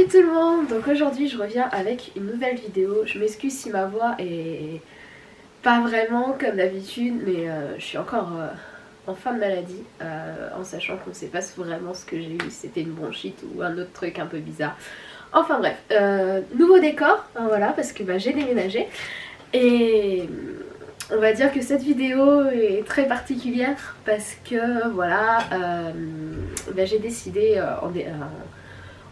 Salut tout le monde. Donc aujourd'hui je reviens avec une nouvelle vidéo. Je m'excuse si ma voix est pas vraiment comme d'habitude, mais je suis encore en fin de maladie, en sachant qu'on ne sait pas vraiment ce que j'ai eu, si c'était une bronchite ou un autre truc un peu bizarre. Enfin bref, nouveau décor, hein, voilà, parce que j'ai déménagé et on va dire que cette vidéo est très particulière parce que voilà, j'ai décidé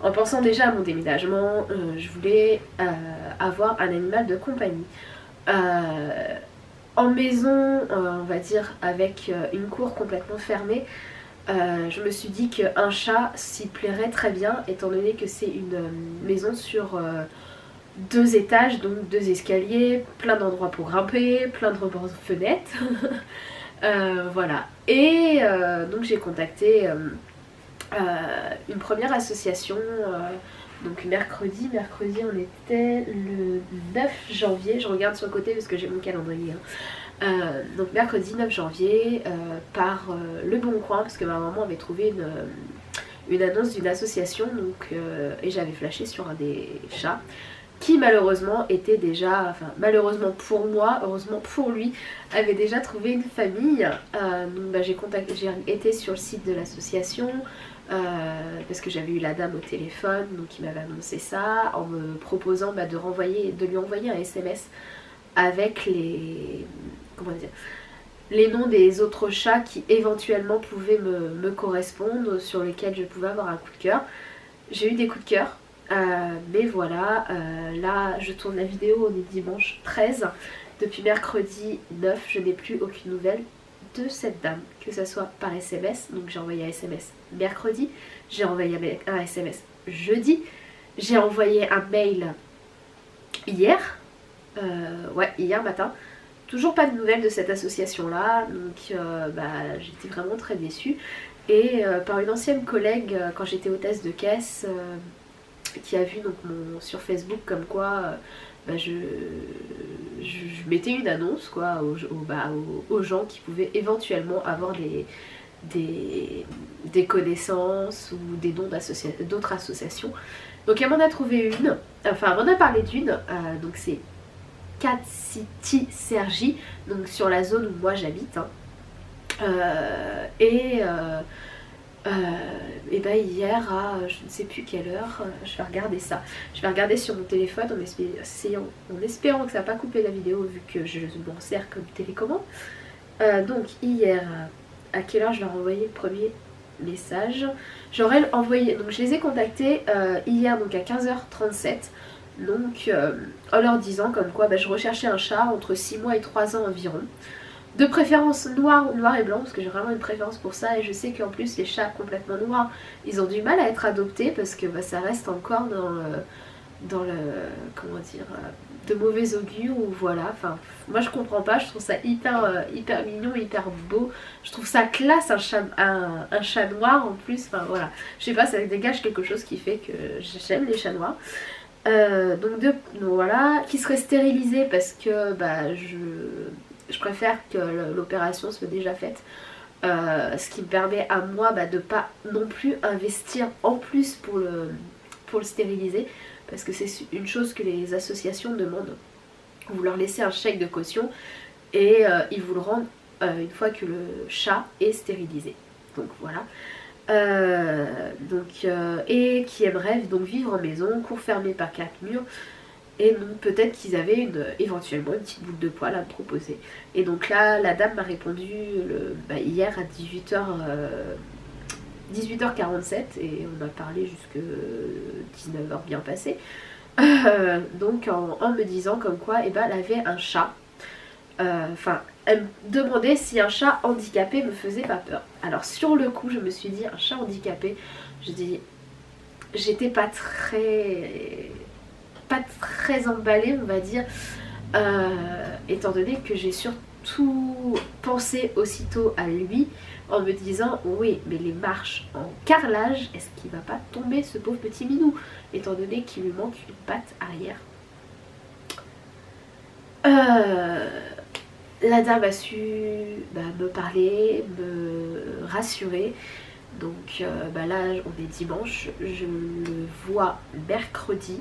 en pensant déjà à mon déménagement, je voulais avoir un animal de compagnie. En maison, on va dire avec une cour complètement fermée, je me suis dit qu'un chat s'y plairait très bien, étant donné que c'est une maison sur 2 étages, donc 2 escaliers, plein d'endroits pour grimper, plein de rebords de fenêtres. Voilà. Et donc j'ai contacté une première association. Donc mercredi on était le 9 janvier, je regarde sur le côté parce que j'ai mon calendrier. Donc mercredi 9 janvier par Le Bon Coin, parce que ma maman avait trouvé une annonce d'une association, donc, et j'avais flashé sur un des chats qui malheureusement était déjà, enfin malheureusement pour moi, heureusement pour lui, avait déjà trouvé une famille. Donc j'ai été sur le site de l'association, parce que j'avais eu la dame au téléphone, donc il m'avait annoncé ça en me proposant de lui envoyer un SMS avec les noms des autres chats qui éventuellement pouvaient me correspondre, sur lesquels je pouvais avoir un coup de cœur. J'ai eu des coups de cœur, mais voilà, là je tourne la vidéo, on est dimanche 13. Depuis mercredi 9, je n'ai plus aucune nouvelle de cette dame, que ce soit par SMS, donc j'ai envoyé un SMS mercredi, j'ai envoyé un SMS jeudi, j'ai envoyé un mail hier, hier matin. Toujours pas de nouvelles de cette association là, donc j'étais vraiment très déçue. Et par une ancienne collègue, quand j'étais hôtesse de caisse, qui a vu donc sur Facebook comme quoi je mettais une annonce quoi, aux gens qui pouvaient éventuellement avoir des connaissances ou des dons d'autres associations. Donc elle m'en a trouvé une, enfin elle m'en a parlé d'une, donc c'est Cat City Cergy, donc sur la zone où moi j'habite. Hein. Et hier à je ne sais plus quelle heure, je vais regarder ça. Je vais regarder sur mon téléphone en espérant que ça n'a pas coupé la vidéo vu que je m'en sers comme télécommande. Donc hier, à quelle heure je leur ai envoyé le premier message? J'aurais envoyé, donc je les ai contactés hier donc à 15h37. Donc en leur disant comme quoi je recherchais un chat entre 6 mois et 3 ans environ. De préférence noir et blanc, parce que j'ai vraiment une préférence pour ça, et je sais qu'en plus les chats complètement noirs, ils ont du mal à être adoptés parce que ça reste encore dans le comment dire, de mauvais augure, ou voilà, enfin moi je comprends pas, je trouve ça hyper mignon, hyper beau, je trouve ça classe un chat noir en plus, enfin voilà, je sais pas, ça dégage quelque chose qui fait que j'aime les chats noirs. Donc voilà, qui serait stérilisé parce que je préfère que l'opération soit déjà faite, ce qui me permet à moi de pas non plus investir en plus pour le stériliser, parce que c'est une chose que les associations demandent. Vous leur laissez un chèque de caution et ils vous le rendent une fois que le chat est stérilisé. Donc voilà. Et qui aimerait donc vivre en maison, cour fermée par 4 murs. Et donc peut-être qu'ils avaient éventuellement une petite boule de poil à me proposer. Et donc là, la dame m'a répondu hier à 18h47 et on a parlé jusque 19h bien passé. Donc en me disant comme quoi elle avait un chat. Elle me demandait si un chat handicapé me faisait pas peur. Alors sur le coup, je me suis dit un chat handicapé, j'étais pas très emballée, on va dire, étant donné que j'ai surtout pensé aussitôt à lui en me disant oui, mais les marches en carrelage, est-ce qu'il va pas tomber ce pauvre petit minou, étant donné qu'il lui manque une patte arrière. La dame a su me parler, me rassurer, Donc là on est dimanche, je le vois mercredi.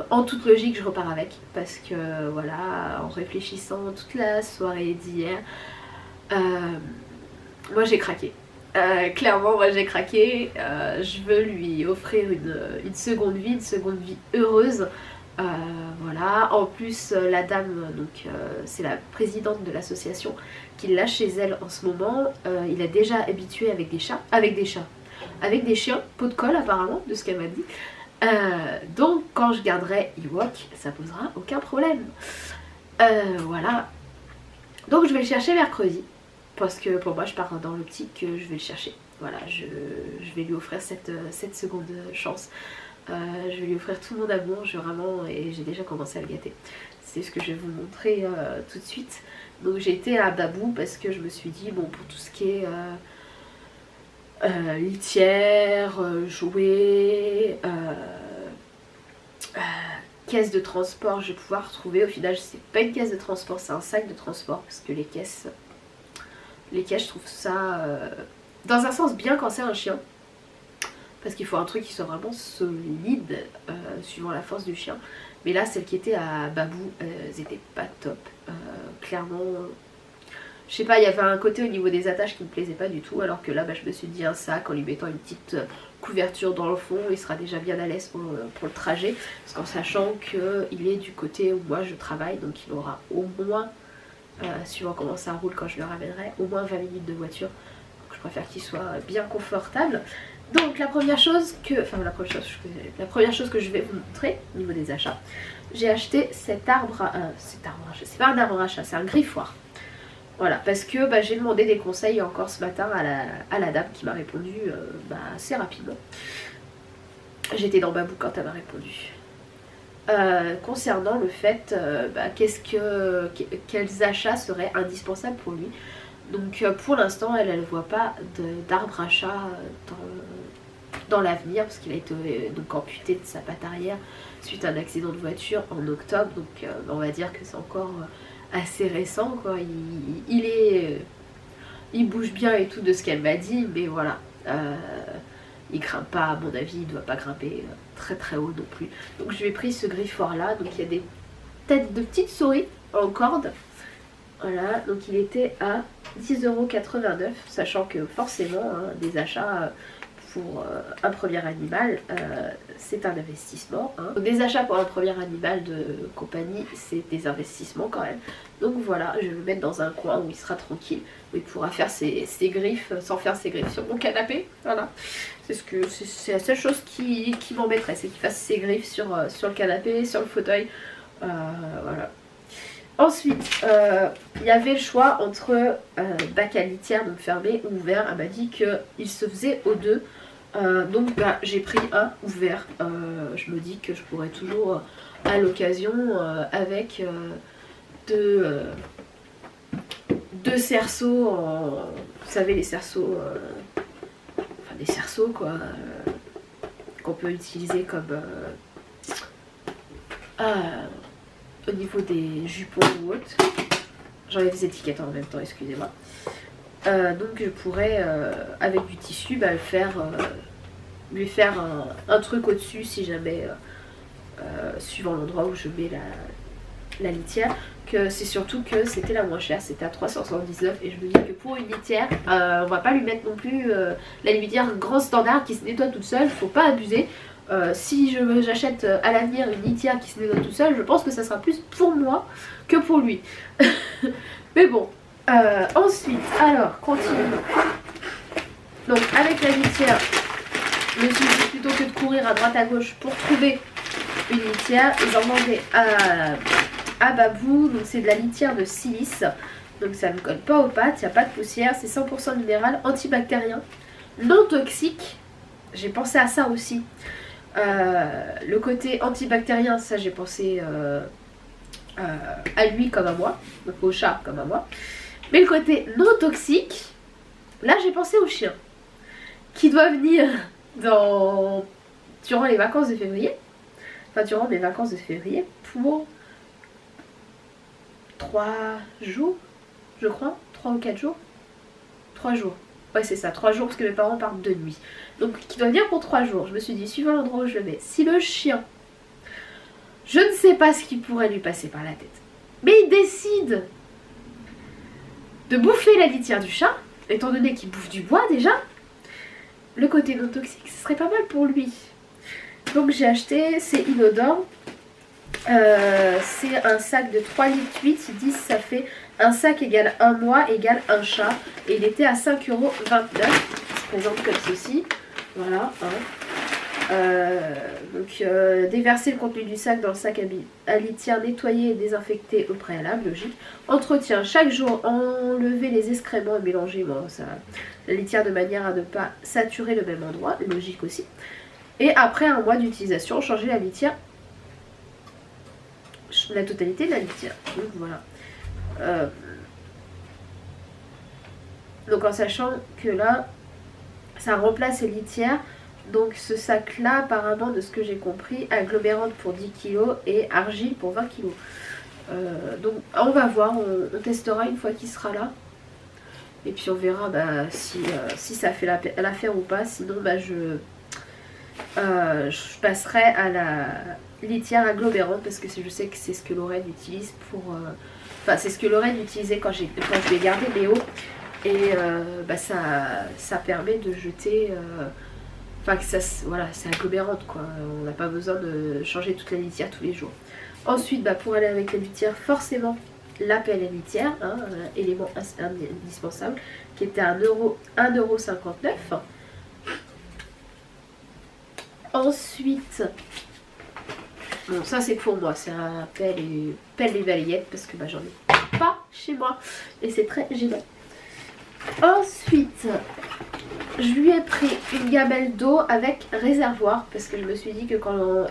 En toute logique je repars avec parce que voilà, en réfléchissant toute la soirée d'hier, moi j'ai craqué. Clairement moi j'ai craqué, je veux lui offrir une seconde vie heureuse. Voilà, en plus la dame, donc c'est la présidente de l'association qui l'a chez elle en ce moment. Il est déjà habitué avec des chats, avec des chiens, pot de colle apparemment, de ce qu'elle m'a dit. Donc quand je garderai Ewok, ça posera aucun problème. Voilà, donc je vais le chercher mercredi. Parce que pour moi je pars dans l'optique que je vais le chercher. Voilà, je vais lui offrir cette seconde chance. Je vais lui offrir tout mon amour, et j'ai déjà commencé à le gâter. C'est ce que je vais vous montrer tout de suite. Donc j'ai été à Babou parce que je me suis dit, bon, pour tout ce qui est litière, jouets, caisse de transport, je vais pouvoir trouver. Au final c'est pas une caisse de transport, c'est un sac de transport parce que les caisses je trouve ça dans un sens bien quand c'est un chien, parce qu'il faut un truc qui soit vraiment solide suivant la force du chien. Mais là celles qui étaient à Babou, elles étaient pas top. Clairement, je sais pas, il y avait un côté au niveau des attaches qui me plaisait pas du tout, alors que là je me suis dit un sac en lui mettant une petite couverture dans le fond, il sera déjà bien à l'aise pour le trajet, parce qu'en sachant qu'il est du côté où moi je travaille, donc il aura au moins suivant comment ça roule quand je le ramènerai, au moins 20 minutes de voiture. Donc je préfère qu'il soit bien confortable. Donc la première chose que que je vais vous montrer au niveau des achats, j'ai acheté c'est pas un arbre à chat, c'est un griffoir. Voilà, parce que j'ai demandé des conseils encore ce matin à la dame qui m'a répondu assez rapidement. J'étais dans Babou quand elle m'a répondu. Concernant le fait quels achats seraient indispensables pour lui. Donc pour l'instant elle ne voit pas d'arbre à chat dans l'avenir, parce qu'il a été donc amputé de sa patte arrière suite à un accident de voiture en octobre. Donc on va dire que c'est encore assez récent quoi. Il bouge bien et tout de ce qu'elle m'a dit, mais voilà, il grimpe pas, à mon avis, il doit pas grimper très très haut non plus. Donc je lui ai pris ce griffoir là, donc il y a des têtes de petites souris en corde. Voilà, donc il était à 10,89 €, sachant que forcément des achats pour un premier animal, c'est un investissement. Donc des achats pour un premier animal de compagnie, c'est des investissements quand même. Donc voilà, je vais le mettre dans un coin où il sera tranquille, où il pourra faire ses griffes sans faire ses griffes sur mon canapé. Voilà, c'est la seule chose qui m'embêterait, c'est qu'il fasse ses griffes sur le canapé, sur le fauteuil. Voilà. Ensuite, il y avait le choix entre bac à litière, donc fermé ou ouvert. Elle m'a dit qu'il se faisait aux deux. Donc j'ai pris un ouvert. Je me dis que je pourrais toujours à l'occasion avec deux cerceaux, vous savez les cerceaux, enfin des cerceaux quoi, qu'on peut utiliser comme au niveau des jupons ou autres. J'enlève les étiquettes en même temps, excusez-moi. Donc je pourrais avec du tissu lui faire un truc au dessus si jamais suivant l'endroit où je mets la litière. Que c'est surtout que c'était la moins chère, c'était à 379, et je me dis que pour une litière on va pas lui mettre non plus la litière grand standard qui se nettoie toute seule, faut pas abuser. Si j'achète à l'avenir une litière qui se nettoie toute seule, je pense que ça sera plus pour moi que pour lui. Mais bon, ensuite, alors, continuons. Donc avec la litière, je me suis dit plutôt que de courir à droite à gauche pour trouver une litière, ils en vendaient à Babou. Donc c'est de la litière de silice, donc ça ne colle pas aux pattes, il n'y a pas de poussière, c'est 100% minéral, antibactérien, non toxique. J'ai pensé à ça aussi. Le côté antibactérien, ça j'ai pensé à lui comme à moi, donc au chat comme à moi. Mais le côté non toxique, là j'ai pensé au chien, qui doit venir durant les vacances de février, enfin durant mes vacances de février, pour 3 jours, je crois, 3 ou 4 jours, 3 jours, Ouais c'est ça, 3 jours parce que mes parents partent de nuit. Donc qui doit venir pour 3 jours. Je me suis dit, suivant l'endroit où je le mets, si le chien, je ne sais pas ce qui pourrait lui passer par la tête, mais il décide de bouffer la litière du chat, étant donné qu'il bouffe du bois déjà, le côté non toxique, ce serait pas mal pour lui. Donc j'ai acheté, c'est inodore. C'est un sac de 3 litres 8, ils disent ça fait un sac égale un mois égale un chat. Et il était à 5,29€, il se présente comme ceci. Voilà. Donc déverser le contenu du sac dans le sac à litière, nettoyer et désinfecter au préalable, logique. Entretien, chaque jour, enlever les excréments et mélanger la litière de manière à ne pas saturer le même endroit, logique aussi. Et après un mois d'utilisation, changer la litière, la totalité de la litière. Donc voilà. Donc en sachant que là, ça remplace les litières. Donc ce sac là, apparemment de ce que j'ai compris, agglomérante pour 10 kg et argile pour 20 kg. Donc on va voir, on testera une fois qu'il sera là. Et puis on verra si ça fait l'affaire ou pas. Sinon je passerai à la litière agglomérante parce que je sais que c'est ce que Lorraine utilise pour... Enfin c'est ce que Lorraine utilisait quand je lui ai gardé Léo. Et ça permet de jeter... Enfin que ça, voilà, c'est agglomérante quoi, on n'a pas besoin de changer toute la litière tous les jours. Ensuite pour aller avec la litière, forcément la pelle à litière, élément indispensable, qui était à 1,59€. Ensuite, bon ça c'est pour moi, c'est un pelle et balayette parce que j'en ai pas chez moi et c'est très gênant. Ensuite, je lui ai pris une gamelle d'eau avec réservoir parce que je me suis dit que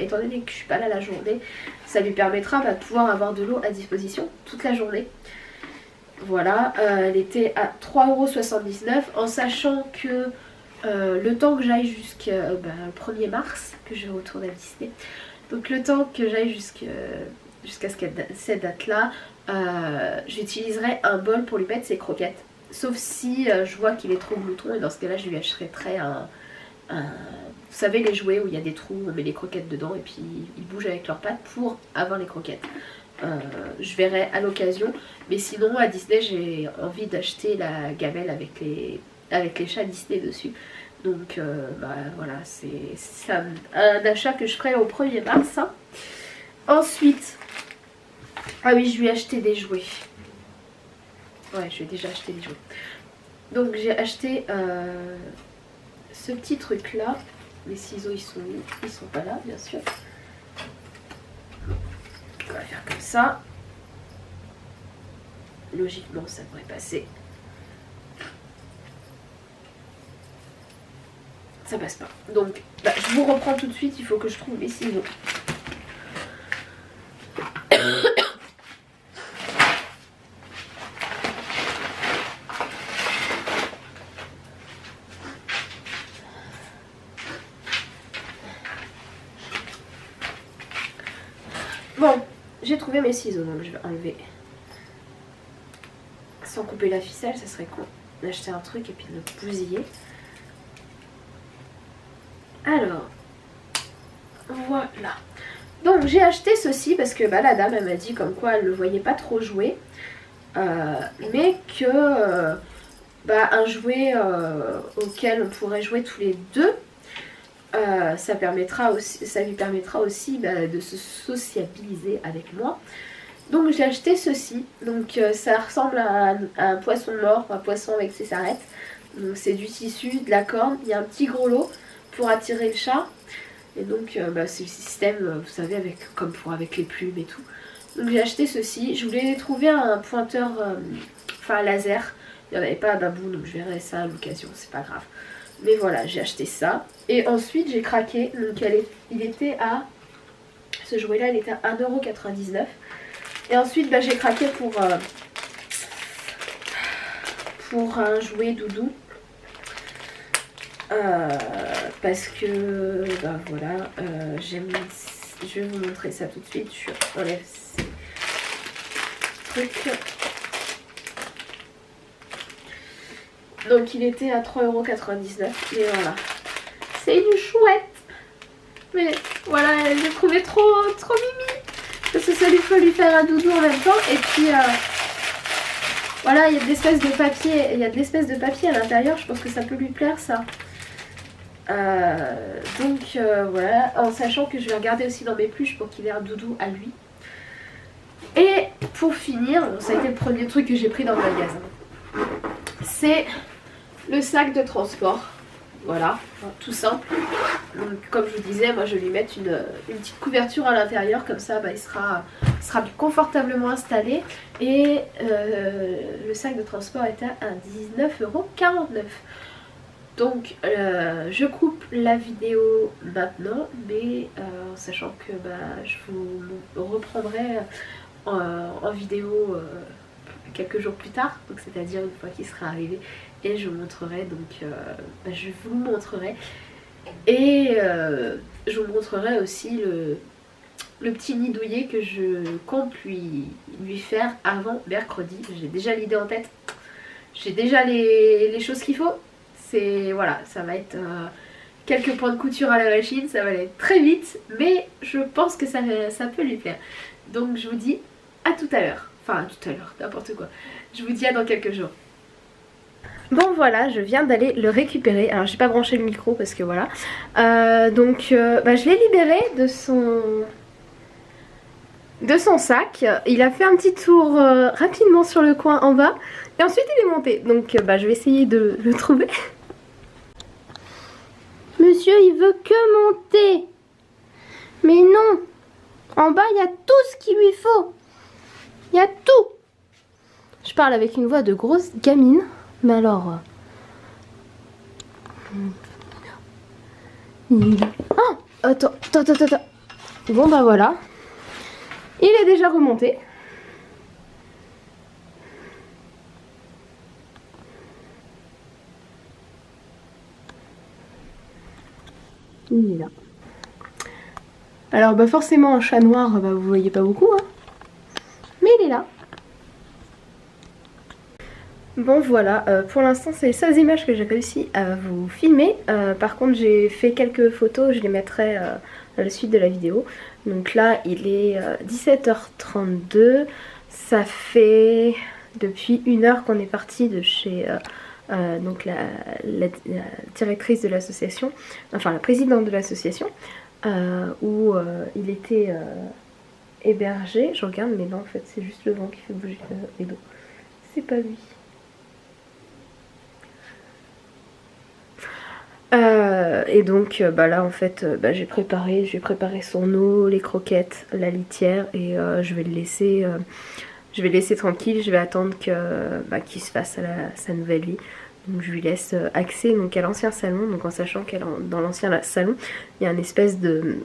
étant donné que je suis pas là la journée, ça lui permettra de pouvoir avoir de l'eau à disposition toute la journée. Voilà, elle était à 3,79€ en sachant que le temps que j'aille jusqu'au 1er mars, que je retourne à Disney, donc le temps que j'aille jusqu'à cette date là, j'utiliserai un bol pour lui mettre ses croquettes. Sauf si je vois qu'il est trop glouton et dans ce cas là je lui achèterai vous savez les jouets où il y a des trous, on met les croquettes dedans et puis ils bougent avec leurs pattes pour avoir les croquettes. Je verrai à l'occasion, mais sinon à Disney j'ai envie d'acheter la gamelle avec les chats Disney dessus. Donc voilà, c'est un achat que je ferai au 1er mars. Ensuite, ah oui, je lui ai acheté des jouets. Ouais, je vais déjà acheter des jouets. Donc j'ai acheté ce petit truc là. Les ciseaux ils sont où? Ils sont pas là bien sûr. On va faire comme ça. Logiquement ça devrait passer. Ça passe pas. Donc je vous reprends tout de suite, il faut que je trouve mes ciseaux. Bon, j'ai trouvé mes ciseaux, donc je vais enlever. Sans couper la ficelle, ça serait con d'acheter un truc et puis de le bousiller. Alors, voilà. Donc j'ai acheté ceci parce que la dame elle m'a dit comme quoi elle ne le voyait pas trop jouer. Mais que un jouet auquel on pourrait jouer tous les deux. Ça lui permettra aussi de se sociabiliser avec moi. Donc j'ai acheté ceci. Donc ça ressemble à un poisson mort, un poisson avec ses arêtes. Donc c'est du tissu, de la corne. Il y a un petit gros lot pour attirer le chat. Et donc c'est le système, vous savez, comme avec les plumes et tout. Donc j'ai acheté ceci. Je voulais trouver un pointeur laser. Il n'y en avait pas à Babou, donc je verrai ça à l'occasion, c'est pas grave. Mais voilà, j'ai acheté ça. Et ensuite j'ai craqué. Donc il était à... Ce jouet là il était à 1,99€. Et ensuite j'ai craqué pour un jouet doudou. Parce que voilà, je vais vous montrer ça tout de suite. Je enlève ces trucs. Donc il était à 3,99 €. Et voilà. C'est une chouette. Mais voilà, j'ai trouvé trop mimi. Parce que ça lui faut lui faire un doudou en même temps. Et puis voilà, il y a de l'espèce de papier. Il y a de l'espèce de papier à l'intérieur. Je pense que ça peut lui plaire ça. Voilà, en sachant que je vais regarder aussi dans mes pluches pour qu'il ait un doudou à lui. Et pour finir, ça a été le premier truc que j'ai pris dans le magasin. C'est le sac de transport. Voilà, tout simple. Donc, comme je vous disais, moi je vais lui mettre une petite couverture à l'intérieur, comme ça il sera confortablement installé. Et le sac de transport était à 19,49 €. Donc je coupe la vidéo maintenant, mais en sachant que je vous reprendrai en vidéo quelques jours plus tard, donc c'est-à-dire une fois qu'il sera arrivé, et je vous montrerai, donc je vous montrerai, et je vous montrerai aussi le petit nid douillet que je compte lui faire avant mercredi. J'ai déjà l'idée en tête, j'ai déjà les choses qu'il faut. C'est voilà, ça va être quelques points de couture à la machine, ça va aller très vite, mais je pense que ça peut lui plaire. Donc je vous dis à tout à l'heure, enfin à tout à l'heure, n'importe quoi. Je vous dis à dans quelques jours. Bon voilà, je viens d'aller le récupérer. Alors j'ai pas branché le micro parce que voilà. Je l'ai libéré de son sac. Il a fait un petit tour rapidement sur le coin en bas. Et ensuite il est monté. Donc je vais essayer de le trouver. Monsieur, il veut que monter. Mais non. En bas, il y a tout ce qu'il lui faut. Il y a tout. Je parle avec une voix de grosse gamine. Mais alors... Oh, attends. Bon voilà. Il est déjà remonté. Il est là. Alors forcément un chat noir, vous voyez pas beaucoup, hein. Mais il est là. Bon voilà, pour l'instant c'est les seules images que j'ai réussi à vous filmer. Par contre j'ai fait quelques photos, je les mettrai à la suite de la vidéo. Donc là il est 17h32, ça fait depuis 1 heure qu'on est parti de chez donc la directrice de l'association, enfin la présidente de l'association, où il était hébergé. Je regarde mais non en fait c'est juste le vent qui fait bouger les dos, c'est pas lui. Et donc là en fait j'ai préparé son eau, les croquettes, la litière, et je vais le laisser tranquille. Je vais attendre qu'il se fasse sa nouvelle vie. Donc je lui laisse accès donc à l'ancien salon, donc en sachant que dans l'ancien salon il y a une espèce de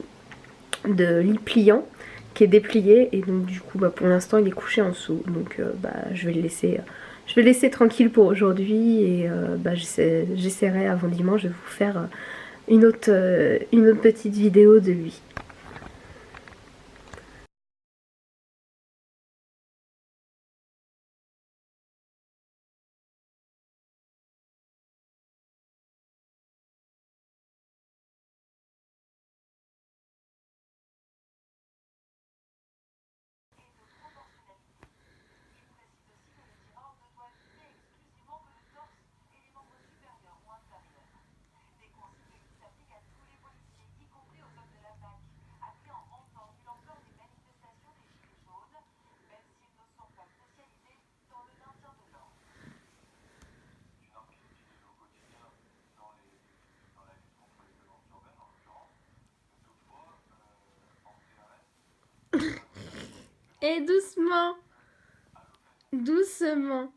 lit pliant qui est déplié, et donc du coup pour l'instant il est couché en dessous. Donc je vais le laisser tranquille pour aujourd'hui, et j'essaierai avant dimanche de vous faire une autre petite vidéo de lui. Et doucement, doucement,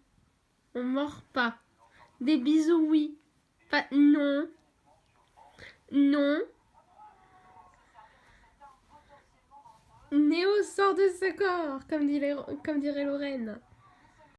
on mord pas. Des bisous, oui. Pas non. Non. Néo sort de ce corps, comme dirait Lorraine.